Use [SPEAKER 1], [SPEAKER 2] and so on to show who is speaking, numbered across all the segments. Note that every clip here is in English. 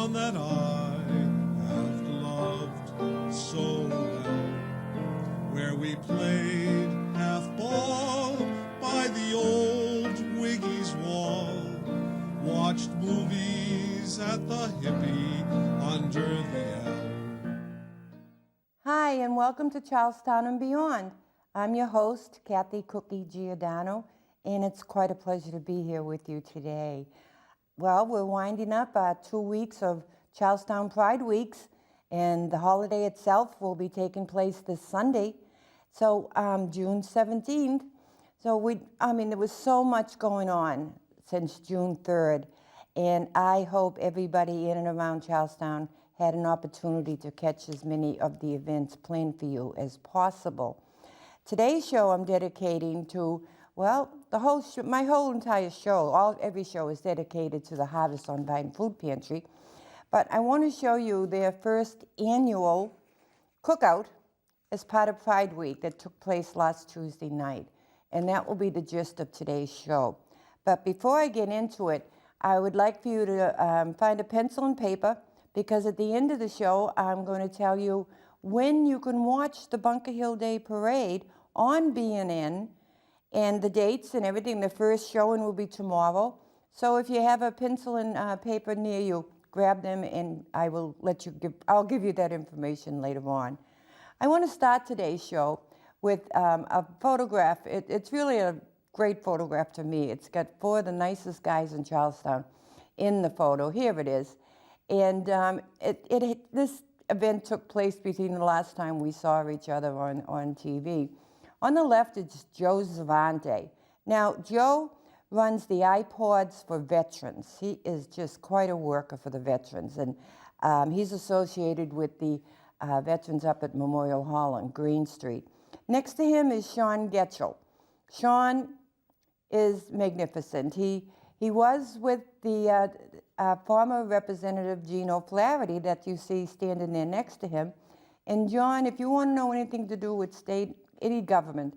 [SPEAKER 1] Charlestown that I have loved so well, where we played half-ball by the old Wiggy's wall, watched movies at the Hippie under the elm.
[SPEAKER 2] Hi, and welcome to Charlestown and Beyond. I'm your host, Kathy Cookie Giordano, and it's quite a pleasure to be here with you today. Well, we're winding up 2 weeks of Charlestown Pride Weeks, and the holiday itself will be taking place this Sunday, so June 17th. So there was so much going on since June 3rd, and I hope everybody in and around Charlestown had an opportunity to catch as many of the events planned for you as possible. Today's show I'm dedicating to, well, my whole entire show, every show is dedicated to the Harvest on Vine Food Pantry, but I want to show you their first annual cookout as part of Pride Week that took place last Tuesday night, and that will be the gist of today's show. But before I get into it, I would like for you to find a pencil and paper, because at the end of the show, I'm going to tell you when you can watch the Bunker Hill Day Parade on BNN, and the dates and everything. The first showing will be tomorrow. So if you have a pencil and paper near you, grab them, and I'll give you that information later on. I want to start today's show with a photograph. It's really a great photograph to me. It's got 4 of the nicest guys in Charlestown in the photo. Here it is. And this event took place between the last time we saw each other on TV. On the left, it's Joe Zavante. Now, Joe runs the iPods for veterans. He is just quite a worker for the veterans, and he's associated with the veterans up at Memorial Hall on Green Street. Next to him is Sean Getchell. Sean is magnificent. He was with the former Representative Gino Flaherty that you see standing there next to him. And John, if you want to know anything to do with any government,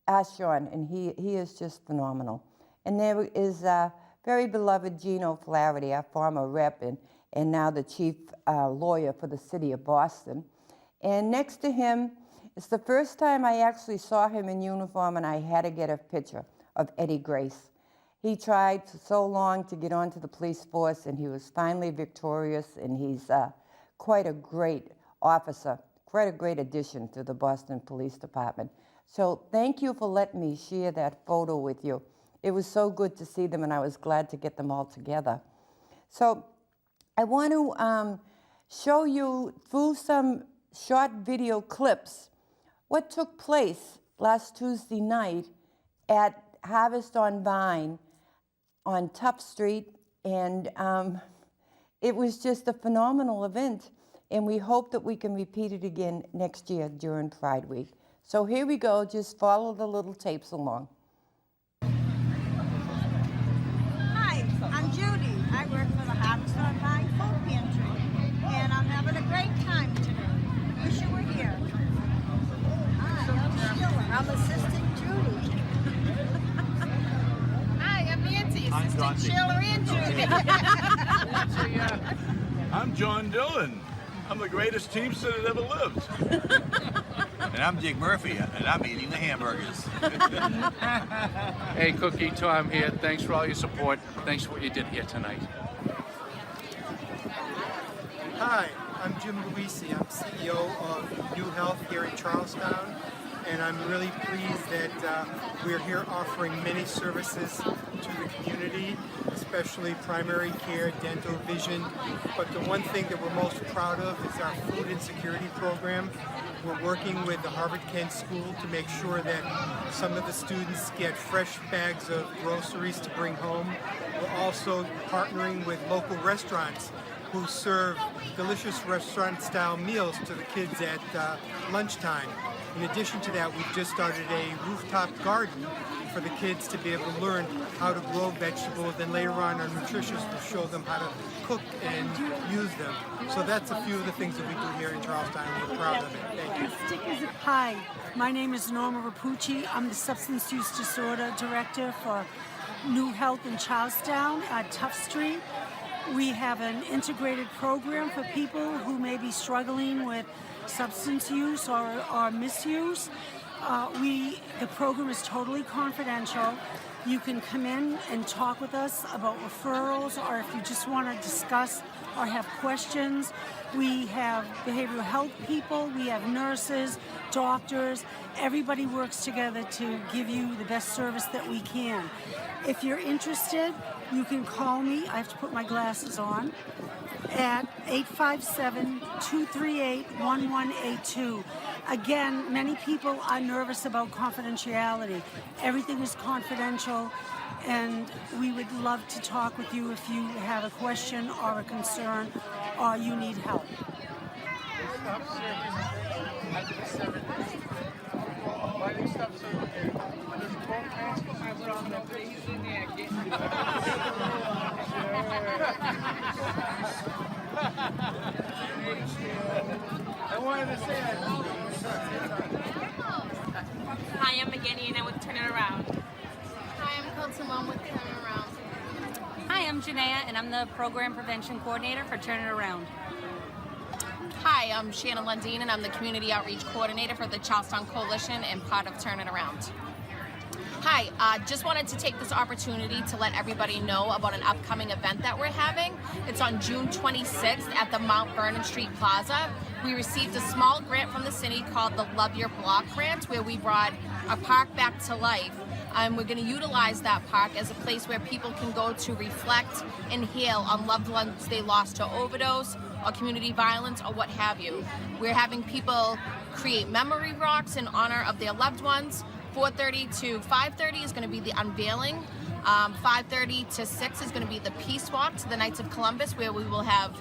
[SPEAKER 2] ask Sean, and he is just phenomenal. And there is very beloved Gino Flaherty, our former rep, and now the chief lawyer for the city of Boston. And next to him, it's the first time I actually saw him in uniform, and I had to get a picture of Eddie Grace. He tried for so long to get onto the police force, and he was finally victorious, and he's quite a great officer, quite a great addition to the Boston Police Department. So thank you for letting me share that photo with you. It was so good to see them, and I was glad to get them all together. So I want to show you through some short video clips what took place last Tuesday night at Harvest on Vine on Tuff Street, and it was just a phenomenal event, and we hope that we can repeat it again next year during Pride Week. So here we go, just follow the little tapes along.
[SPEAKER 3] Hi, I'm Judy. I work for the Harvest on Vine Food Pantry, and I'm having a great time today. Wish you were here. Hi, I'm Sheila. I'm Assistant Judy.
[SPEAKER 4] Hi, I'm Nancy, Assistant Sheila and Judy.
[SPEAKER 5] I'm John Dillon. I'm the greatest teamster that ever lived.
[SPEAKER 6] And I'm Dick Murphy, and I'm eating the hamburgers.
[SPEAKER 7] Hey, Cookie, Tom here. Thanks for all your support. Thanks for what you did here tonight.
[SPEAKER 8] Hi, I'm Jim Luisi. I'm CEO of New Health here in Charlestown, and I'm really pleased that we're here offering many services to the community, especially primary care, dental, vision. But the one thing that we're most proud of is our food insecurity program. We're working with the Harvard-Kent School to make sure that some of the students get fresh bags of groceries to bring home. We're also partnering with local restaurants who serve delicious restaurant-style meals to the kids at lunchtime. In addition to that, we've just started a rooftop garden for the kids to be able to learn how to grow vegetables. Then later on, our nutritionists will show them how to cook and use them. So that's a few of the things that we do here in Charlestown, and we're proud of it. Thank you.
[SPEAKER 9] Hi, my name is Norma Rapucci. I'm the Substance Use Disorder Director for New Health in Charlestown at Tuff Street. We have an integrated program for people who may be struggling with substance use or misuse. The program is totally confidential. You can come in and talk with us about referrals, or if you just want to discuss or have questions. We have behavioral health people, we have nurses, doctors. Everybody works together to give you the best service that we can. If you're interested, you can call me. I have to put my glasses on at 857-238-1182. Again, many people are nervous about confidentiality. Everything is confidential, and we would love to talk with you if you have a question or a concern or you need help.
[SPEAKER 4] Hi, I'm McGinney and I'm with Turn It Around.
[SPEAKER 10] Hi, I'm Simone with Turn It Around.
[SPEAKER 11] Hi, I'm Janaea, and I'm the Program Prevention Coordinator for Turn It Around.
[SPEAKER 10] Hi, I'm Shannon Lundeen, and I'm the Community Outreach Coordinator for the Charlestown Coalition and part of Turn It Around. Hi, just wanted to take this opportunity to let everybody know about an upcoming event that we're having. It's on June 26th at the Mount Vernon Street Plaza. We received a small grant from the city called the Love Your Block Grant, where we brought a park back to life. We're going to utilize that park as a place where people can go to reflect and heal on loved ones they lost to overdose or community violence or what have you. We're having people create memory rocks in honor of their loved ones. 4:30 to 5:30 is going to be the unveiling. 5:30 to 6 is going to be the Peace Walk to the Knights of Columbus, where we will have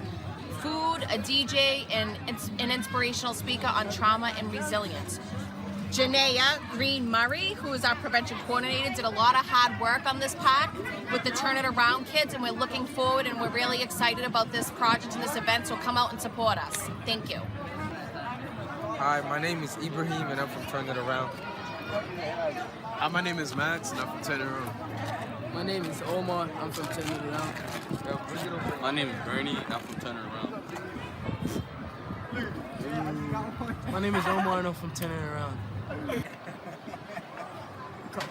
[SPEAKER 10] food, a DJ, and an inspirational speaker on trauma and resilience. Janaea Green Murray, who is our prevention coordinator, did a lot of hard work on this park with the Turn It Around kids, and we're looking forward and we're really excited about this project and this event, so come out and support us. Thank you.
[SPEAKER 12] Hi, my name is Ibrahim and I'm from Turn It Around.
[SPEAKER 13] Hi, my name is Max and I'm from Turn It Around.
[SPEAKER 14] My name is Omar, I'm from Turn It Around.
[SPEAKER 13] My name is Bernie, I'm from Turn It Around.
[SPEAKER 14] My name is Omar and I'm from Turn It Around.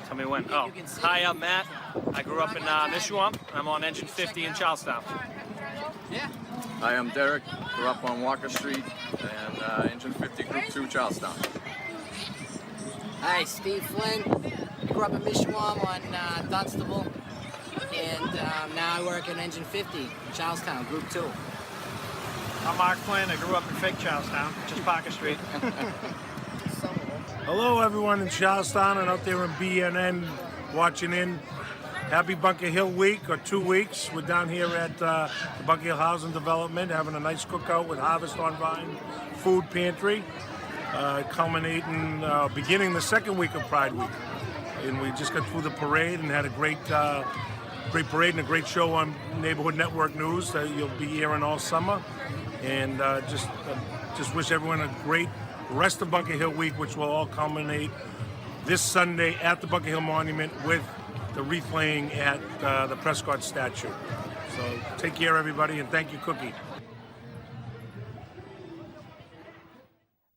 [SPEAKER 15] Tell me when. Oh, hi, I'm Matt. I grew up in Mishawamp. I'm on Engine 50 in Charlestown.
[SPEAKER 16] Hi, I'm Derek. Grew up on Walker Street and Engine 50 Group 2 Charlestown.
[SPEAKER 17] Hi, Steve Flynn. I grew up in Mishawam on Dunstable, and now I work in Engine 50 Charlestown Group 2.
[SPEAKER 15] I'm Mark Flynn. I grew up in fake Charlestown, just Parker Street.
[SPEAKER 18] Hello, everyone in Charlestown and out there in BNN watching in. Happy Bunker Hill week or 2 weeks. We're down here at the Bunker Hill Housing Development having a nice cookout with Harvest on Vine Food Pantry, beginning the second week of Pride Week. And we just got through the parade and had a great parade and a great show on Neighborhood Network News that you'll be hearing all summer. And just wish everyone a great rest of Bunker Hill week, which will all culminate this Sunday at the Bunker Hill Monument with the wreath laying at the Prescott statue. So take care, everybody, and thank you, Cookie.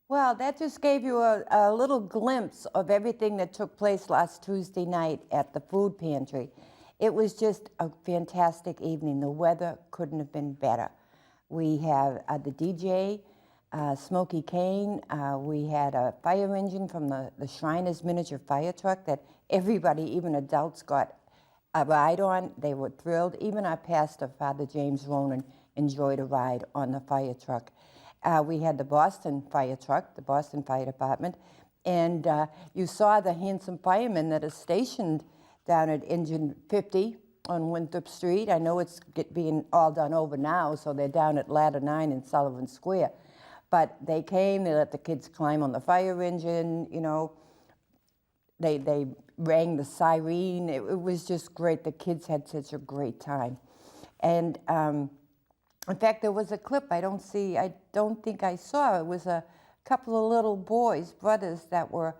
[SPEAKER 2] Well, that just gave you a little glimpse of everything that took place last Tuesday night at the food pantry. It was just a fantastic evening. The weather couldn't have been better. We have the DJ, Smokey Kane. We had a fire engine from the Shriners miniature fire truck that everybody, even adults, got a ride on. They were thrilled. Even our pastor, Father James Ronan, enjoyed a ride on the fire truck. We had the Boston fire truck, the Boston Fire Department, and you saw the handsome firemen that are stationed down at Engine 50 on Winthrop Street. I know it's being all done over now, so they're down at Ladder 9 in Sullivan Square. But they came, they let the kids climb on the fire engine, you know. They rang the siren. It was just great. The kids had such a great time. And in fact, there was a clip I don't think I saw. It was a couple of little boys, brothers, that were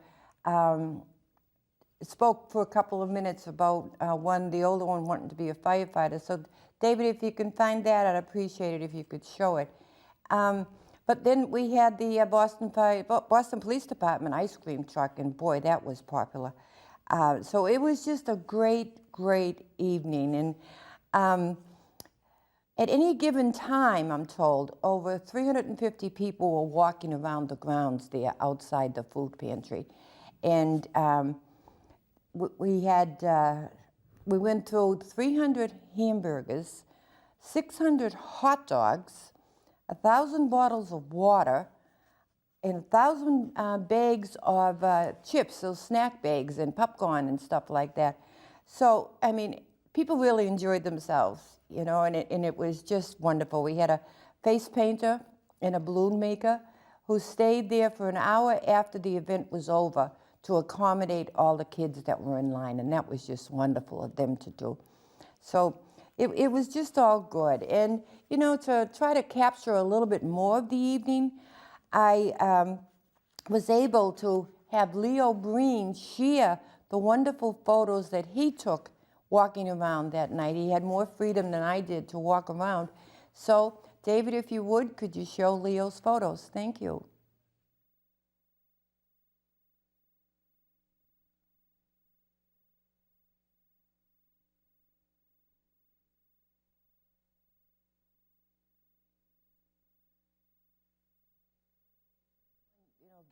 [SPEAKER 2] spoke for a couple of minutes about the older one wanting to be a firefighter. So David, if you can find that, I'd appreciate it if you could show it. But then we had the Boston Police Department ice cream truck, and boy, that was popular. So it was just a great evening. And at any given time, I'm told, over 350 people were walking around the grounds there outside the food pantry. And we went through 300 hamburgers, 600 hot dogs, 1,000 bottles of water, and 1,000 bags of chips, those snack bags and popcorn and stuff like that. So, I mean, people really enjoyed themselves, you know, and it was just wonderful. We had a face painter and a balloon maker who stayed there for an hour after the event was over to accommodate all the kids that were in line, and that was just wonderful of them to do. So it was just all good. And, you know, to try to capture a little bit more of the evening, I was able to have Leo Breen share the wonderful photos that he took walking around that night. He had more freedom than I did to walk around. So, David, if you would, could you show Leo's photos? Thank you.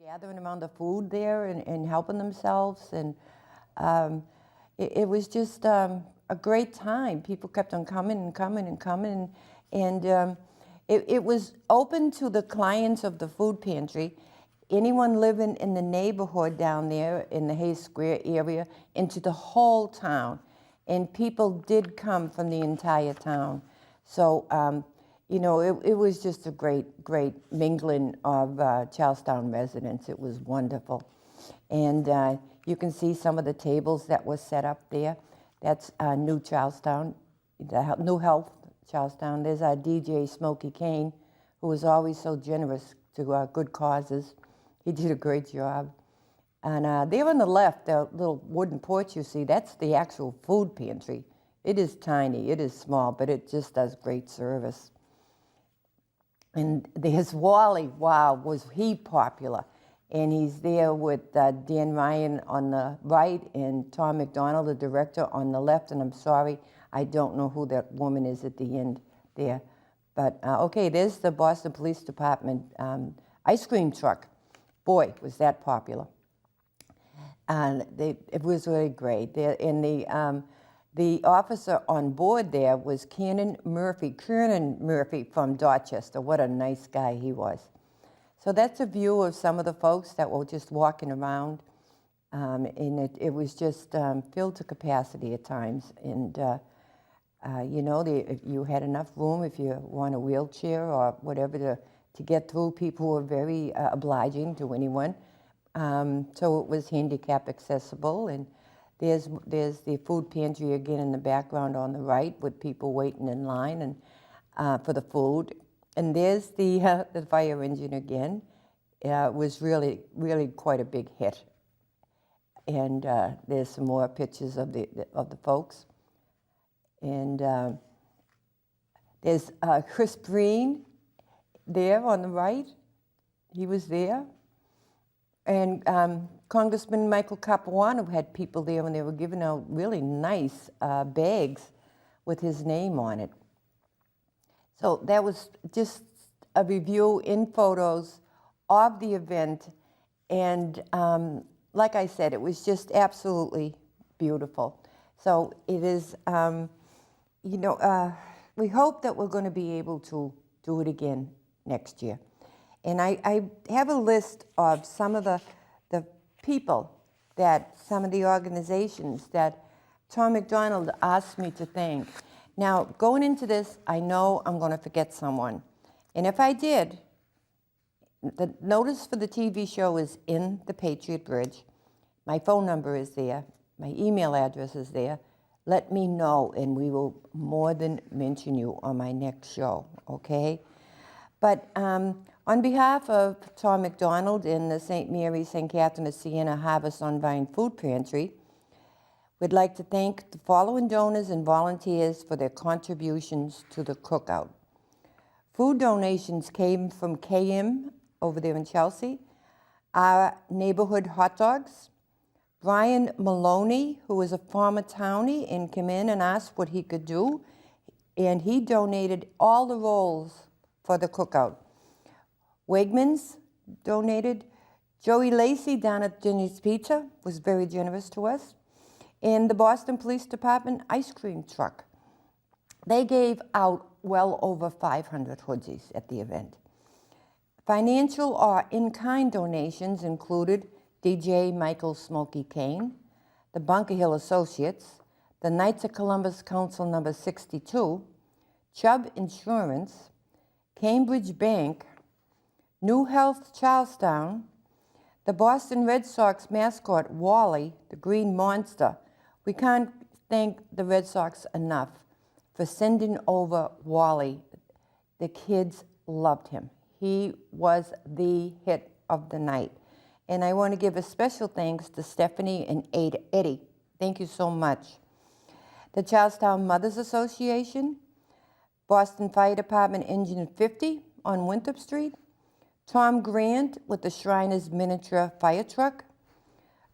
[SPEAKER 2] Gathering around the food there and helping themselves, and it was just a great time. People kept on coming and coming and coming, and it was open to the clients of the food pantry, anyone living in the neighborhood down there in the Hayes Square area, into the whole town, and people did come from the entire town. So you know, it was just a great mingling of Charlestown residents. It was wonderful. And you can see some of the tables that were set up there. That's New Charlestown, New Health Charlestown. There's our DJ, Smokey Kane, who was always so generous to good causes. He did a great job. And there on the left, the little wooden porch you see, that's the actual food pantry. It is tiny, it is small, but it just does great service. And there's Wally. Wow, was he popular. And he's there with Dan Ryan on the right and Tom McDonald, the director, on the left. And I'm sorry, I don't know who that woman is at the end there. But okay, there's the Boston Police Department ice cream truck. Boy, was that popular. And it was really great. The officer on board there was Kiernan Murphy from Dorchester. What a nice guy he was. So that's a view of some of the folks that were just walking around. And it was just filled to capacity at times. And, you know, you had enough room if you want a wheelchair or whatever to get through. People were very obliging to anyone. So it was handicap accessible. And there's the food pantry again in the background on the right with people waiting in line and for the food. And there's the fire engine again. It was really quite a big hit. And there's some more pictures of the folks. And there's Chris Breen there on the right. He was there. And Congressman Michael Capuano had people there when they were giving out really nice bags with his name on it. So that was just a review in photos of the event. And like I said, it was just absolutely beautiful. So it is, you know, we hope that we're going to be able to do it again next year. And I have a list of some of the people that, some of the organizations that Tom McDonald asked me to thank. Now, going into this, I know I'm going to forget someone. And if I did, the notice for the TV show is in the Patriot Bridge. My phone number is there. My email address is there. Let me know, and we will more than mention you on my next show, okay? But on behalf of Tom McDonald and the St. Mary, St. Catherine of Siena Harvest on Vine Food Pantry, We'd like to thank the following donors and volunteers for their contributions to the cookout. Food donations came from KM over there in Chelsea, our neighborhood hot dogs. Brian Maloney, who is a former townie, and came in and asked what he could do, and he donated all the rolls for the cookout. Wegmans donated. Joey Lacey down at Jenny's Pizza was very generous to us. And the Boston Police Department ice cream truck. They gave out well over 500 hoodies at the event. Financial or in-kind donations included DJ Michael Smokey Kane, the Bunker Hill Associates, the Knights of Columbus Council number 62, Chubb Insurance, Cambridge Bank, New Health Charlestown, the Boston Red Sox mascot Wally, the Green Monster. We can't thank the Red Sox enough for sending over Wally. The kids loved him. He was the hit of the night. And I want to give a special thanks to Stephanie and Eddie. Thank you so much. The Charlestown Mothers Association, Boston Fire Department Engine 50 on Winthrop Street, Tom Grant with the Shriners Miniature Fire Truck,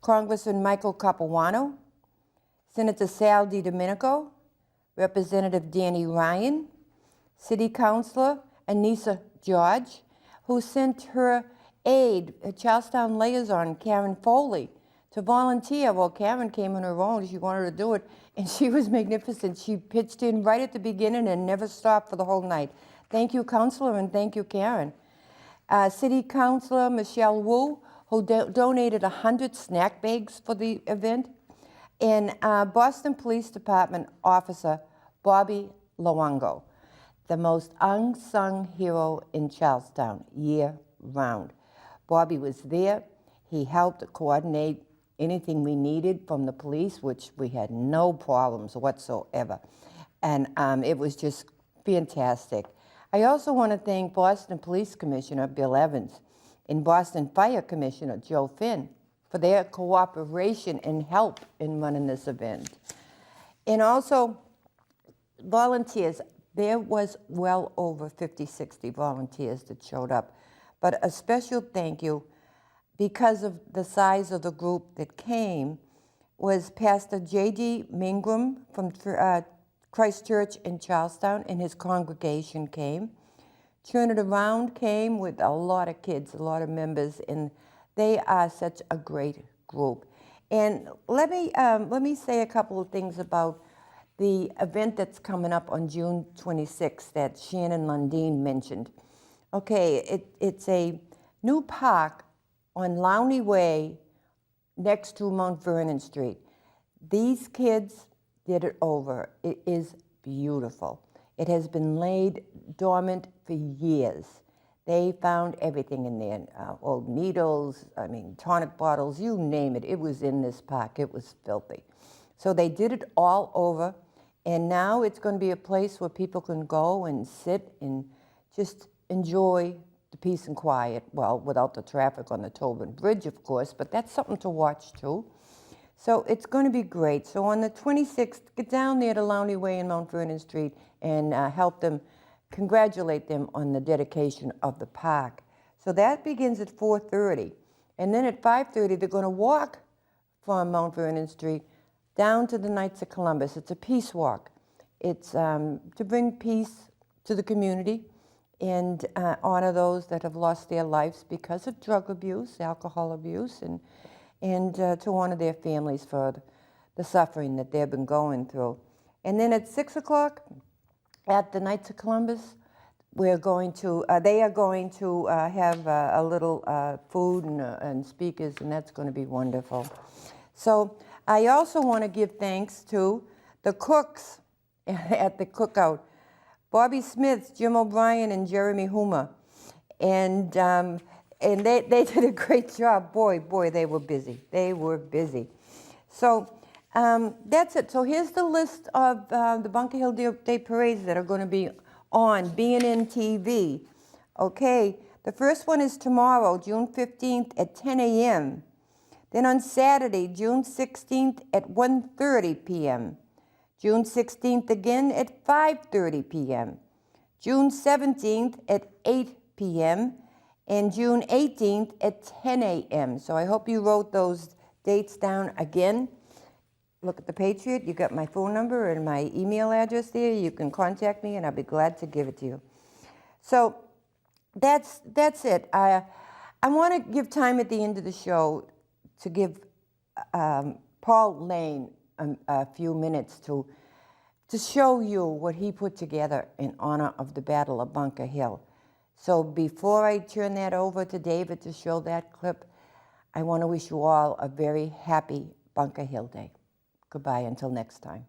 [SPEAKER 2] Congressman Michael Capuano, Senator Sal DiDomenico, Representative Danny Ryan, City Councilor Anissa George, who sent her aide, Charlestown liaison Karen Foley, to volunteer. Well, Karen came on her own. She wanted to do it, and she was magnificent. She pitched in right at the beginning and never stopped for the whole night. Thank you, Councilor, and thank you, Karen. City Councilor Michelle Wu, who donated 100 snack bags for the event, and Boston Police Department Officer Bobby Luongo, the most unsung hero in Charlestown year-round. Bobby was there. He helped coordinate anything we needed from the police, which we had no problems whatsoever. And it was just fantastic. I also want to thank Boston Police Commissioner Bill Evans and Boston Fire Commissioner Joe Finn for their cooperation and help in running this event. And also volunteers. There was well over 50, 60 volunteers that showed up. But a special thank you, because of the size of the group that came, was Pastor J.D. Mingram from Christ Church in Charlestown, and his congregation came. Turn It Around came with a lot of kids, a lot of members, and they are such a great group. And let me say a couple of things about the event that's coming up on June 26th that Shannon Lundeen mentioned. Okay, it's a new park on Lowney Way next to Mount Vernon Street. These kids did it over. It is beautiful. It has been laid dormant for years. They found everything in there, old needles, tonic bottles, you name it. It was in this park. It was filthy. So they did it all over, and now it's going to be a place where people can go and sit and just enjoy the peace and quiet, well, without the traffic on the Tobin Bridge, of course, but that's something to watch too. So it's going to be great. So on the 26th, get down there to Lowney Way and Mount Vernon Street and help them, congratulate them on the dedication of the park. So that begins at 4:30. And then at 5:30, they're going to walk from Mount Vernon Street down to the Knights of Columbus. It's a peace walk. It's to bring peace to the community and honor those that have lost their lives because of drug abuse, alcohol abuse, and to honor their families for the suffering that they've been going through. And then at 6 o'clock at the Knights of Columbus, we're going to, they are going to have a little food and speakers, and that's going to be wonderful. So I also want to give thanks to the cooks at the cookout, Bobby Smith, Jim O'Brien, and Jeremy Huma. And they did a great job. Boy, they were busy. They were busy. So that's it. So here's the list of the Bunker Hill Day parades that are going to be on BNN TV. Okay, the first one is tomorrow, June 15th at 10 a.m. Then on Saturday, June 16th at 1:30 p.m. June 16th again at 5:30 p.m. June 17th at 8 p.m. and June 18th at 10 a.m. So I hope you wrote those dates down again. Look at the Patriot. You got my phone number and my email address there. You can contact me and I'll be glad to give it to you. So that's it. I want to give time at the end of the show to give Paul Lane a few minutes to show you what he put together in honor of the Battle of Bunker Hill. So before I turn that over to David to show that clip, I want to wish you all a very happy Bunker Hill Day. Goodbye until next time.